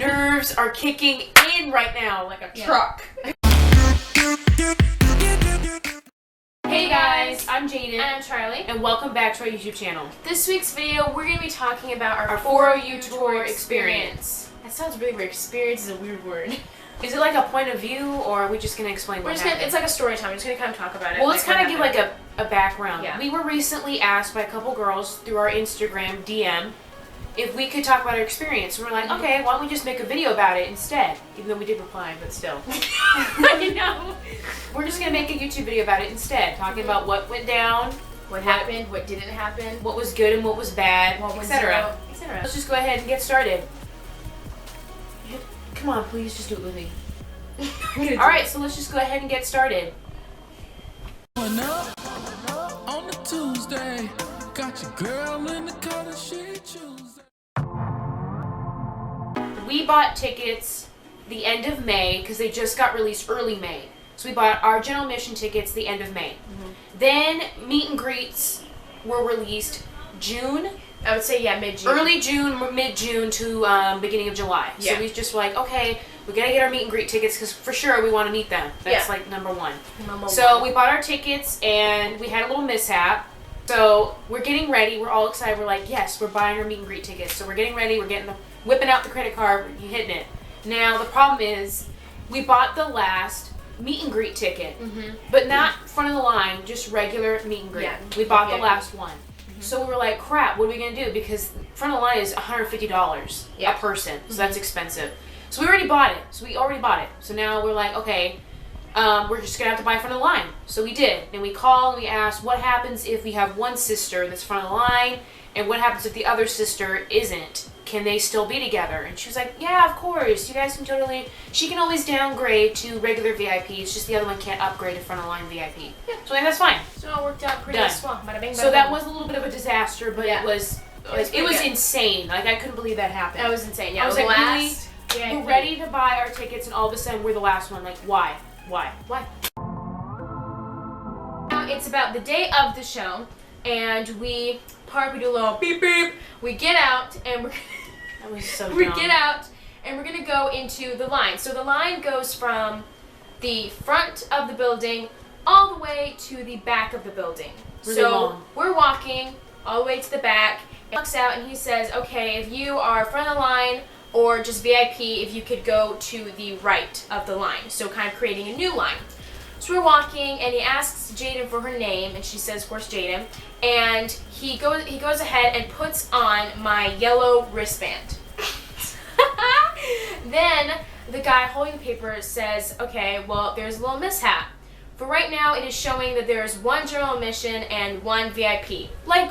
nerves are kicking in right now like a truck. Hey guys, I'm Jaidyn. And I'm Charlie. And welcome back to our YouTube channel. This week's video, we're going to be talking about our 4OU tour experience. That sounds really weird. Experience is a weird word. Is it like a point of view, or are we just going to explain what happened? It's like a story time. We're just going to kind of talk about it. Well, let's kind of give like a background. Yeah. We were recently asked by a couple girls through our Instagram DM if we could talk about our experience. And we're like, okay, why don't we just make a video about it instead? Even though we did reply, but still. I know. We're just going to make a YouTube video about it instead, talking about what went down, What happened, what didn't happen, what was good and what was bad, etc. Let's just go ahead and get started. Come on, please, just do it with me. Alright, so let's just go ahead and get started. On a Tuesday, got your girl in the color she chooses. We bought tickets the end of May because they just got released early May. So we bought our general admission tickets the end of May. Then meet and greets were released June. I would say, mid-June. Early June, mid-June to beginning of July. Yeah. So we just were like, okay, we gotta get our meet and greet tickets because for sure we want to meet them. That's like number one. So we bought our tickets and we had a little mishap. So we're getting ready. We're all excited. We're like, yes, we're buying our meet and greet tickets. So we're getting ready. We're whipping out the credit card. We're hitting it. Now the problem is we bought the last meet and greet ticket, but not front of the line, just regular meet and greet. Yeah. We bought the last one. So we were like, crap, what are we going to do? Because front of the line is $150 a person, so that's expensive. So we already bought it. So now we're like, okay, we're just going to have to buy front of the line. So we did. And we called and we asked, what happens if we have one sister that's front of the line, and what happens if the other sister isn't? Can they still be together? And she was like, yeah, of course. You guys can totally... She can always downgrade to regular VIP. It's just the other one can't upgrade to front of the line VIP. Yeah. So that's fine. So it all worked out pretty swell. Bada bing, bada So that bing. was a little bit of a disaster, but it was insane. Like, I couldn't believe that happened. That was insane. Yeah, I was like, really? We're ready to buy our tickets, and all of a sudden we're the last one. Like, why? Now it's about the day of the show, and we park. We do a little beep beep. We get out, and That was so dumb. we get out, and we're gonna go into the line. So the line goes from the front of the building all the way to the back of the building. Really long. We're walking all the way to the back. He walks out and he says, okay, if you are front of the line or just VIP, if you could go to the right of the line. So kind of creating a new line. So we're walking and he asks Jaidyn for her name, and she says, of course, Jaidyn. And he goes ahead and puts on my yellow wristband. Then the guy holding the paper says, okay, well, there's a little mishap. For right now, it is showing that there's one general admission and one VIP. Like,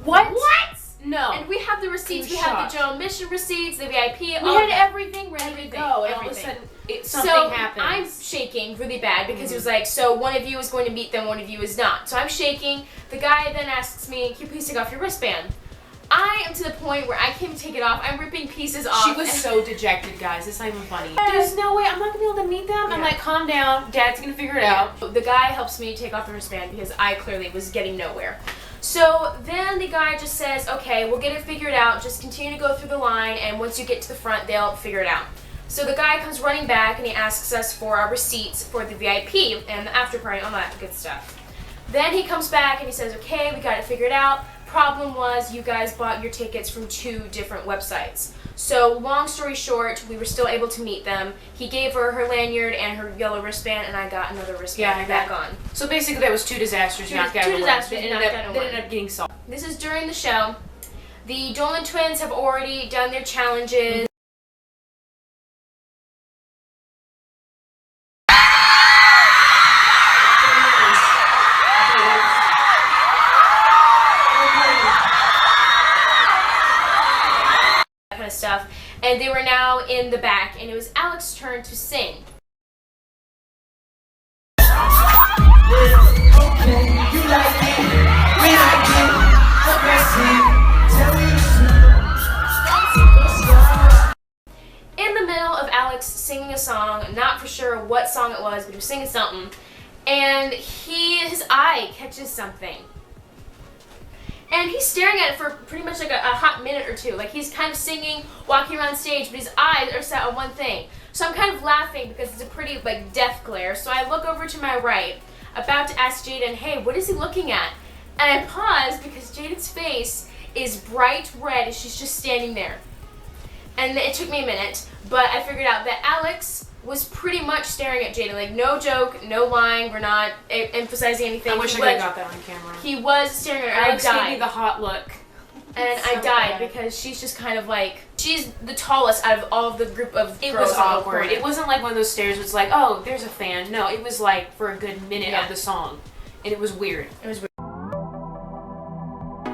what? What? No. And we have the receipts. We shocked. have the general admission receipts, the VIP. We had everything ready to go, and all of a sudden something happened. I'm shaking really bad because he was like, so one of you is going to meet them, one of you is not. So I'm shaking. The guy then asks me, can you please take off your wristband? I am to the point where I can't even take it off. I'm ripping pieces off. She was so dejected, guys. It's not even funny. There's no way. I'm not going to be able to meet them. I'm like, calm down. Dad's going to figure it out. The guy helps me take off the wristband because I clearly was getting nowhere. So then the guy just says, okay, we'll get it figured out. Just continue to go through the line, and once you get to the front, they'll figure it out. So the guy comes running back, and he asks us for our receipts for the VIP and the after party, all that good stuff. Then he comes back, and he says, okay, we got it figured out. Problem was, you guys bought your tickets from 2 different websites. So long story short, we were still able to meet them. He gave her her lanyard and her yellow wristband, and I got another wristband back on. So basically, that was 2 disasters knocked out of one. They ended up getting solved. This is during the show. The Dolan twins have already done their challenges. Stuff, and they were now in the back, and it was Alex's turn to sing. In the middle of Alex singing a song, not for sure what song it was, but he was singing something, and his eye catches something. And he's staring at it for pretty much like a hot minute or two. Like, he's kind of singing, walking around stage, but his eyes are set on one thing. So I'm kind of laughing because it's a pretty, like, death glare. So I look over to my right, about to ask Jaidyn, hey, what is he looking at? And I pause because Jaidyn's face is bright red and she's just standing there. And it took me a minute, but I figured out that Alex was pretty much staring at Jaidyn. Like, no joke, no lying, we're not emphasizing anything. I wish I could have got that on camera. He was staring at her. Alex gave me the hot look. And so I died bad. because she's just kind of like, she's the tallest out of all of the group of girls. It was awkward. It wasn't like one of those stares where it's like, oh, there's a fan. No, it was like for a good minute of the song. And it was weird. It was weird.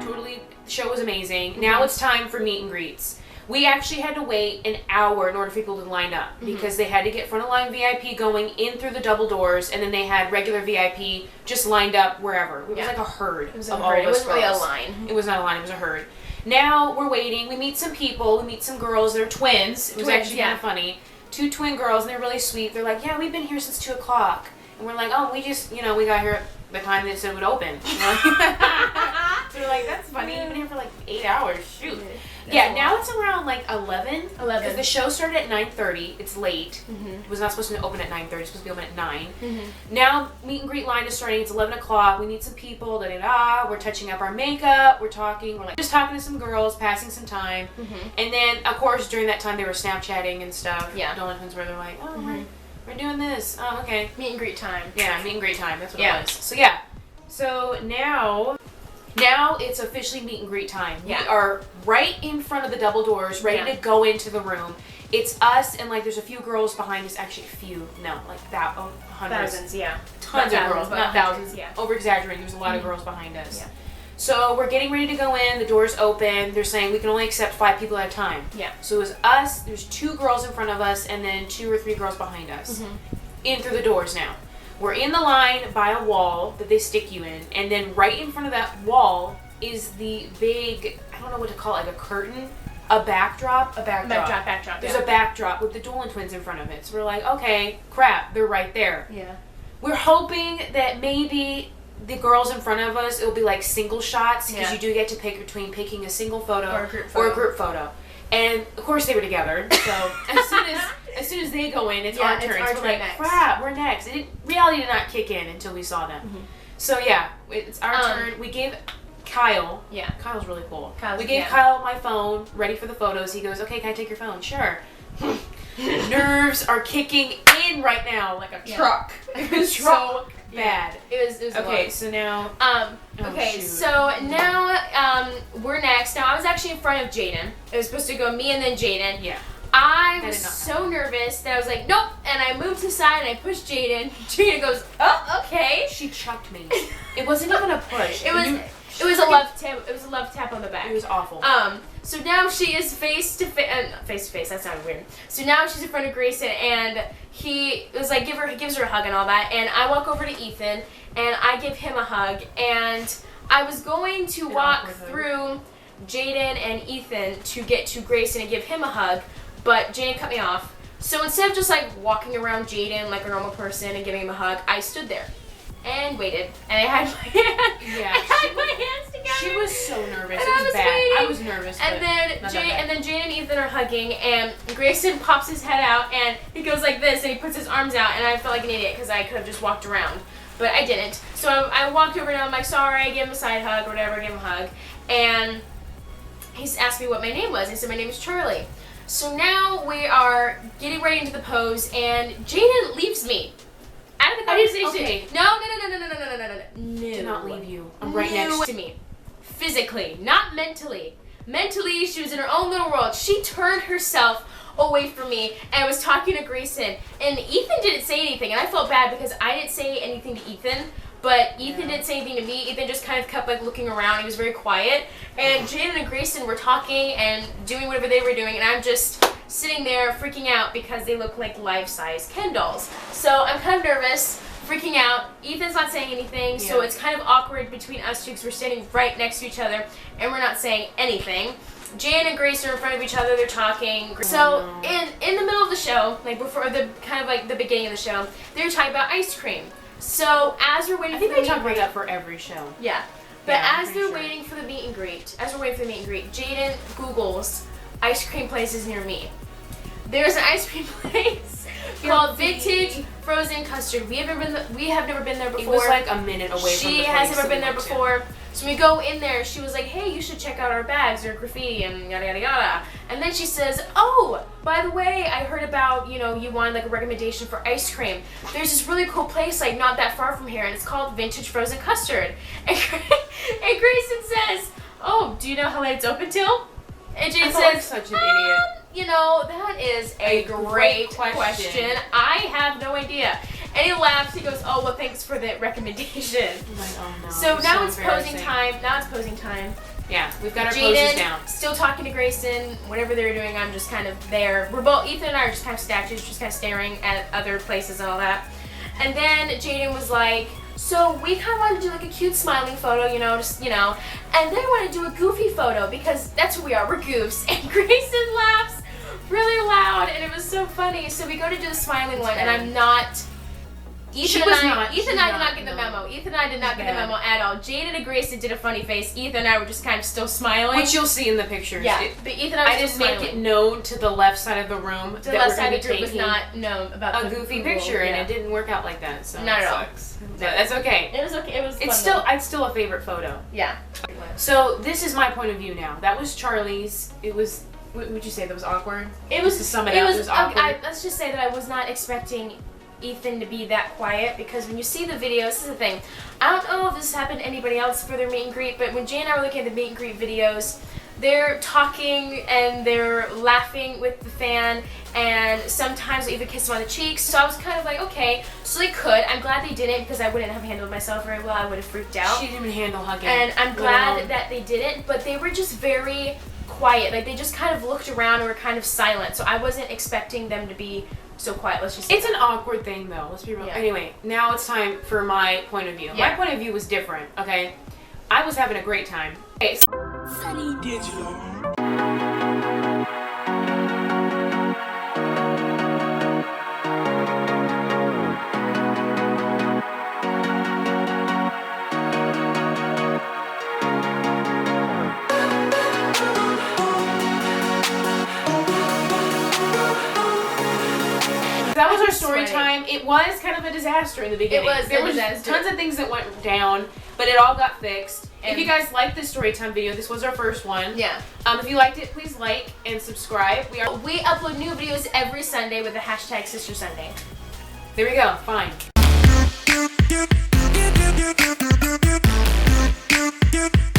Totally, the show was amazing. Now it's time for meet and greets. We actually had to wait an hour in order for people to line up because they had to get front of line VIP going in through the double doors, and then they had regular VIP just lined up wherever. It was like a herd of all of us. It wasn't really a girls. line. It was not a line, it was a herd. Now we're waiting. We meet some people. We meet some girls. They're twins. It was actually kind of funny. 2 twin girls, and they're really sweet. They're like, yeah, we've been here since 2 o'clock. And we're like, oh, we just, we got here at the time they said it would open. So we're like, that's funny. You've been here for like 8 hours. Shoot. Yeah, now it's around like 11. Because the show started at 9:30. It's late. It was not supposed to open at 9:30. It's supposed to be open at 9. Now, meet and greet line is starting. It's 11 o'clock. We need some people. Da-da-da. We're touching up our makeup. We're talking. We're like just talking to some girls, passing some time. And then, of course, during that time, they were Snapchatting and stuff. Yeah. Dolphins where they're like, oh, we're doing this. Oh, okay. Meet and greet time. Yeah, meet and greet time. That's what it was. So, yeah. So, now it's officially meet and greet time. Yeah. We are right in front of the double doors, ready to go into the room. It's us and like there's a few girls behind us. Actually, a few. No, like hundreds. Thousands, yeah. Tons of girls, not thousands. Yeah. Over exaggerating. There's a lot of girls behind us. Yeah. So we're getting ready to go in. The doors open. They're saying we can only accept 5 people at a time. Yeah. So it was us. There's 2 girls in front of us, and then 2 or 3 girls behind us. In through the doors now. We're in the line by a wall that they stick you in, and then right in front of that wall is the big, I don't know what to call it, like a curtain, a backdrop. Backdrop. There's a backdrop with the Dolan twins in front of it. So we're like, okay, crap, they're right there. Yeah. We're hoping that maybe the girls in front of us, it'll be like single shots, because you do get to pick between picking a single photo or a group photo. And of course they were together, so as soon as they go in, it's our turn. So we're like, next. crap, we're next. Reality did not kick in until we saw them. So yeah, it's our turn. We gave Kyle. Yeah. Kyle's really cool. We gave Kyle my phone, ready for the photos. He goes, okay, can I take your phone? Sure. Nerves are kicking in right now like a truck. It was so bad. It was okay. So now. So now we're next. Now I was actually in front of Jaidyn. It was supposed to go me and then Jaidyn. Yeah. I was so nervous that I was like, nope, and I moved aside and I pushed Jaidyn. Jaidyn goes, oh, okay. She chucked me. It wasn't even a push. It was a love tap. It was a love tap on the back. It was awful. So now she is face to face. That sounded weird. So now she's in front of Grayson, and he was like, gives her a hug and all that. And I walk over to Ethan, and I give him a hug. And I was going to walk through Jaidyn and Ethan to get to Grayson and give him a hug, but Jaidyn cut me off. So instead of just like walking around Jaidyn like a normal person and giving him a hug, I stood there and waited, and I had my hands together. She was so nervous. And It was bad. waiting. I was nervous. And then Jaidyn and Ethan are hugging, and Grayson pops his head out, and he goes like this, and he puts his arms out, and I felt like an idiot because I could have just walked around, but I didn't. So I walked over, and I'm like, sorry, I gave him a side hug or whatever, I gave him a hug, and he asked me what my name was. I said my name is Charli. So now we are getting ready into the pose, and Jaidyn leaves me. Out of the conversation. Okay. No. Did not leave you. I'm right next to me. Physically, not mentally. Mentally, she was in her own little world. She turned herself away from me, and I was talking to Grayson, and Ethan didn't say anything, and I felt bad because I didn't say anything to Ethan, but Ethan didn't say anything to me. Ethan just kind of kept like looking around. He was very quiet, and Jaidyn and Grayson were talking and doing whatever they were doing, and I'm just sitting there freaking out because they look like life-size Ken dolls. So I'm kind of nervous, freaking out. Ethan's not saying anything, so it's kind of awkward between us two because we're standing right next to each other and we're not saying anything. Jaidyn and Grace are in front of each other, they're talking. So in the middle of the show, like before the kind of like the beginning of the show, they were talking about ice cream. So as we're waiting, I think they talk about that for every show. Yeah. But Yeah, I'm as pretty they're sure. waiting for the meet and greet, Jaidyn Googles ice cream places near me. There's an ice cream place called Vintage Frozen Custard. We have never been there before. It was like a minute away from the place. She has never been there before. So we go in there, she was like, hey, you should check out our bags, they're graffiti and yada yada yada. And then she says, oh, by the way, I heard about, you wanted like a recommendation for ice cream. There's this really cool place like not that far from here and it's called Vintage Frozen Custard. And Grayson says, oh, do you know how late it's open till? And Jane says, such an idiot. That is a great question. I have no idea. And he laughs. He goes, "Oh well, thanks for the recommendation." I'm like, oh no. So now it's posing embarrassing. time. Yeah, we've got our poses Jaidyn down. still talking to Grayson. Whatever they're doing, I'm just kind of there. We're both Ethan and I are just kind of statues, just kind of staring at other places and all that. And then Jaidyn was like, "So we kind of want to do like a cute smiling photo, and then I want to do a goofy photo because that's who we are. We're goofs." And Grayson laughs really loud, and it was so funny. So we go to do the smiling one, and I'm not. Ethan and I did not get the memo. Ethan and I did not get the memo at all. Jaidyn and Grayson did a funny face. Ethan and I were just kind of still smiling. Which you'll see in the pictures. Yeah, but Ethan and I I was didn't make it known to the left side of the room the left side of the group was not known about a goofy picture, and it didn't work out like that. So not at all. No, that's okay. It was okay. It was. It's fun, still a favorite photo. Yeah. So this is my point of view now. That was Charlie's. It was. What would you say that was awkward? It was to sum it up. It was awkward. Let's just say that I was not expecting Ethan to be that quiet because when you see the video, this is the thing. I don't know if this happened to anybody else for their meet and greet, but when Jay and I were looking at the meet and greet videos, they're talking and they're laughing with the fan, and sometimes they even kiss him on the cheeks. So I was kind of like, okay, so they could. I'm glad they didn't because I wouldn't have handled myself very well. I would have freaked out. She didn't even handle hugging. And I'm glad that they didn't, but they were just very quiet. Like they just kind of looked around and were kind of silent. So I wasn't expecting them to be so quiet. Let's just say it's an awkward thing though. Let's be real. Yeah. Anyway, now it's time for my point of view. Yeah. My point of view was different, okay? I was having a great time. Okay, so Funny digital. that was our story time. It was kind of a disaster in the beginning. There was disaster. Tons of things that went down, but it all got fixed. And if you guys liked this story time video, this was our first one. Yeah. If you liked it, please like and subscribe. We upload new videos every Sunday with the hashtag Sister Sunday. There we go. Fine. Get